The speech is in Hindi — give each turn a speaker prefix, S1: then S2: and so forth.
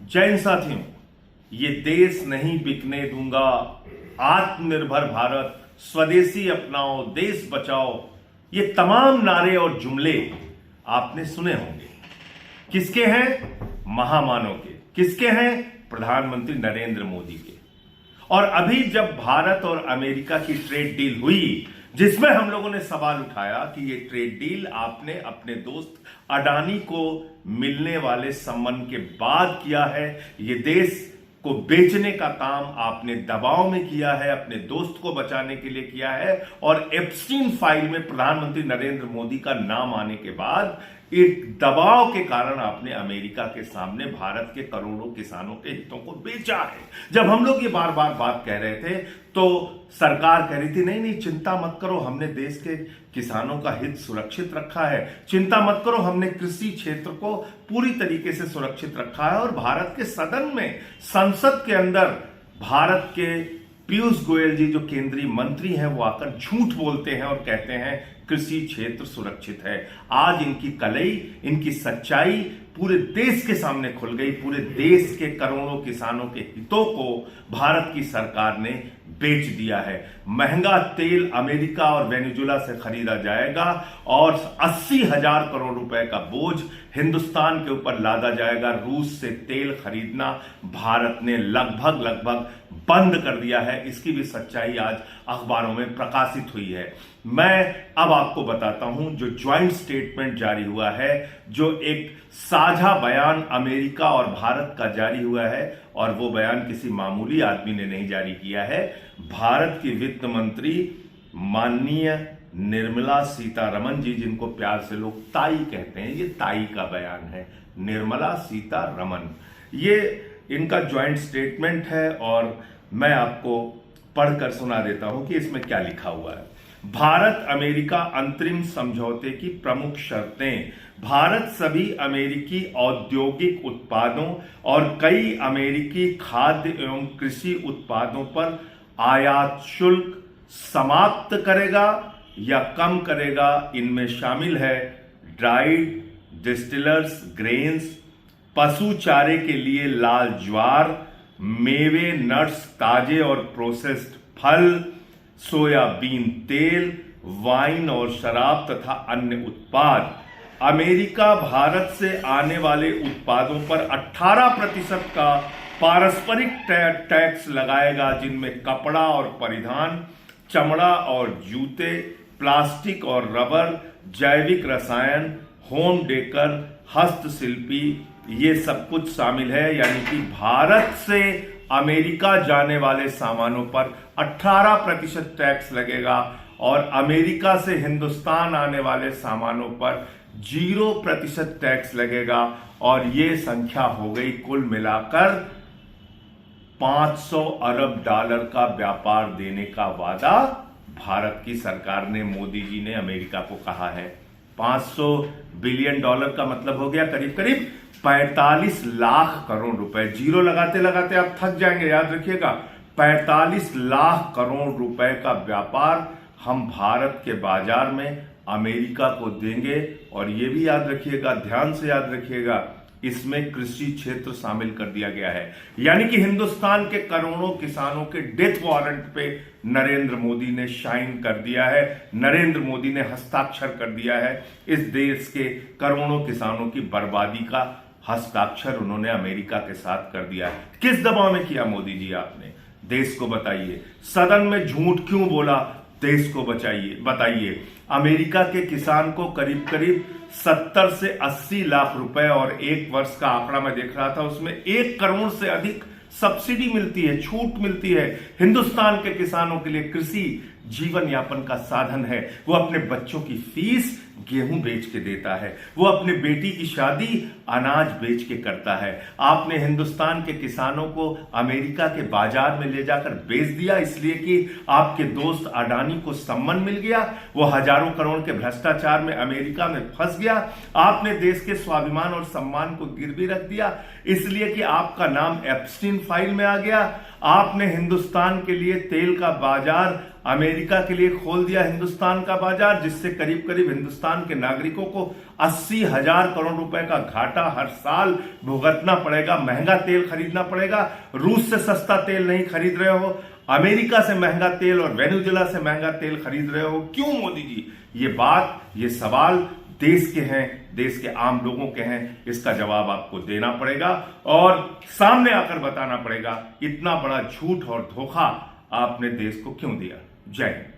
S1: जय हिंद साथियों, ये देश नहीं बिकने दूंगा, आत्मनिर्भर भारत, स्वदेशी अपनाओ, देश बचाओ, ये तमाम नारे और जुमले आपने सुने होंगे। किसके हैं? महामानव के। किसके हैं? प्रधानमंत्री नरेंद्र मोदी के। और अभी जब भारत और अमेरिका की ट्रेड डील हुई, जिसमें हम लोगों ने सवाल उठाया कि ये ट्रेड डील आपने अपने दोस्त अडानी को मिलने वाले सम्मान के बाद किया है, ये देश को बेचने का काम आपने दबाव में किया है, अपने दोस्त को बचाने के लिए किया है, और एप्स्टीन फाइल में प्रधानमंत्री नरेंद्र मोदी का नाम आने के बाद एक दबाव के कारण आपने अमेरिका के सामने भारत के करोड़ों किसानों के हितों को बेचा है। जब हम लोग ये बार बार बात कह रहे थे तो सरकार कह रही थी नहीं चिंता मत करो, हमने देश के किसानों का हित सुरक्षित रखा है, चिंता मत करो, हमने कृषि क्षेत्र को पूरी तरीके से सुरक्षित रखा है। और भारत के सदन में, संसद के अंदर भारत के पीयूष गोयल जी जो केंद्रीय मंत्री हैं वो आकर झूठ बोलते हैं और कहते हैं कृषि क्षेत्र सुरक्षित है। आज इनकी कलई, इनकी सच्चाई पूरे देश के सामने खुल गई। पूरे देश के करोड़ों किसानों के हितों को भारत की सरकार ने बेच दिया है। महंगा तेल अमेरिका और वेनेजुएला से खरीदा जाएगा और 80,000 करोड़ रुपए का बोझ हिंदुस्तान के ऊपर लादा जाएगा। रूस से तेल खरीदना भारत ने लगभग बंद कर दिया है। इसकी भी सच्चाई आज अखबारों में प्रकाशित हुई है। मैं अब आपको बताता हूं जो ज्वाइंट स्टेटमेंट जारी हुआ है, जो एक साझा बयान अमेरिका और भारत का जारी हुआ है, और वो बयान किसी मामूली आदमी ने नहीं जारी किया है। भारत की वित्त मंत्री माननीय निर्मला सीतारमण जी, जिनको प्यार से लोग ताई कहते हैं, ये ताई का बयान है, निर्मला सीतारमण। ये इनका ज्वाइंट स्टेटमेंट है और मैं आपको पढ़कर सुना देता हूं कि इसमें क्या लिखा हुआ है। भारत अमेरिका अंतरिम समझौते की प्रमुख शर्तें। भारत सभी अमेरिकी औद्योगिक उत्पादों और कई अमेरिकी खाद्य एवं कृषि उत्पादों पर आयात शुल्क समाप्त करेगा या कम करेगा। इनमें शामिल है ड्राइड डिस्टिलर्स ग्रेन्स, पशु चारे के लिए लाल ज्वार, मेवे, नट्स, ताजे और प्रोसेस्ड फल, सोयाबीन तेल, वाइन और शराब तथा अन्य उत्पाद। अमेरिका भारत से आने वाले उत्पादों पर 18% का पारस्परिक टैक्स लगाएगा, जिनमें कपड़ा और परिधान, चमड़ा और जूते, प्लास्टिक और रबर, जैविक रसायन, होम डेकर, हस्तशिल्पी, ये सब कुछ शामिल है। यानी कि भारत से अमेरिका जाने वाले सामानों पर 18% टैक्स लगेगा और अमेरिका से हिंदुस्तान आने वाले सामानों पर 0% टैक्स लगेगा। और ये संख्या हो गई कुल मिलाकर 500 अरब डॉलर का व्यापार देने का वादा भारत की सरकार ने, मोदी जी ने अमेरिका को कहा है। 500 बिलियन डॉलर का मतलब हो गया करीब करीब 45 लाख करोड़ रुपए। जीरो लगाते लगाते आप थक जाएंगे, याद रखिएगा। 45 लाख करोड़ रुपए का व्यापार हम भारत के बाजार में अमेरिका को देंगे। और यह भी याद रखिएगा, ध्यान से याद रखिएगा, इसमें कृषि क्षेत्र शामिल कर दिया गया है। यानी कि हिंदुस्तान के करोड़ों किसानों के डेथ वारंट पे नरेंद्र मोदी ने साइन कर दिया है, नरेंद्र मोदी ने हस्ताक्षर कर दिया है। इस देश के करोड़ों किसानों की बर्बादी का हस्ताक्षर उन्होंने अमेरिका के साथ कर दिया है। किस दबाव में किया मोदी जी आपने? देश को बताइए। सदन में झूठ क्यों बोला? देश को बताइए। अमेरिका के किसान को करीब करीब 70 से 80 लाख रुपए, और एक वर्ष का आंकड़ा मैं देख रहा था, उसमें 1 करोड़ से अधिक सब्सिडी मिलती है, छूट मिलती है। हिंदुस्तान के किसानों के लिए कृषि जीवन यापन का साधन है। वो अपने बच्चों की फीस गेहूं बेच के देता है, वो अपने बेटी की शादी अनाज बेच के करता है। आपने हिंदुस्तान के किसानों को अमेरिका के बाजार में ले जाकर बेच दिया, इसलिए कि आपके दोस्त अडानी को सम्मान मिल गया, वो हजारों करोड़ के भ्रष्टाचार में अमेरिका में फंस गया। आपने देश के स्वाभिमान और सम्मान को गिरवी रख दिया, इसलिए कि आपका नाम एप्स्टीन फाइल में आ गया। आपने हिंदुस्तान के लिए तेल का बाजार अमेरिका के लिए खोल दिया हिंदुस्तान का बाजार, जिससे करीब करीब हिंदुस्तान के नागरिकों को 80,000 करोड़ रुपए का घाटा हर साल भुगतना पड़ेगा। महंगा तेल खरीदना पड़ेगा। रूस से सस्ता तेल नहीं खरीद रहे हो, अमेरिका से महंगा तेल और वेनेजुएला से महंगा तेल खरीद रहे हो। क्यों मोदी जी? ये सवाल देश के हैं, देश के आम लोगों के हैं। इसका जवाब आपको देना पड़ेगा और सामने आकर बताना पड़ेगा इतना बड़ा झूठ और धोखा आपने देश को क्यों दिया। जय हिंद।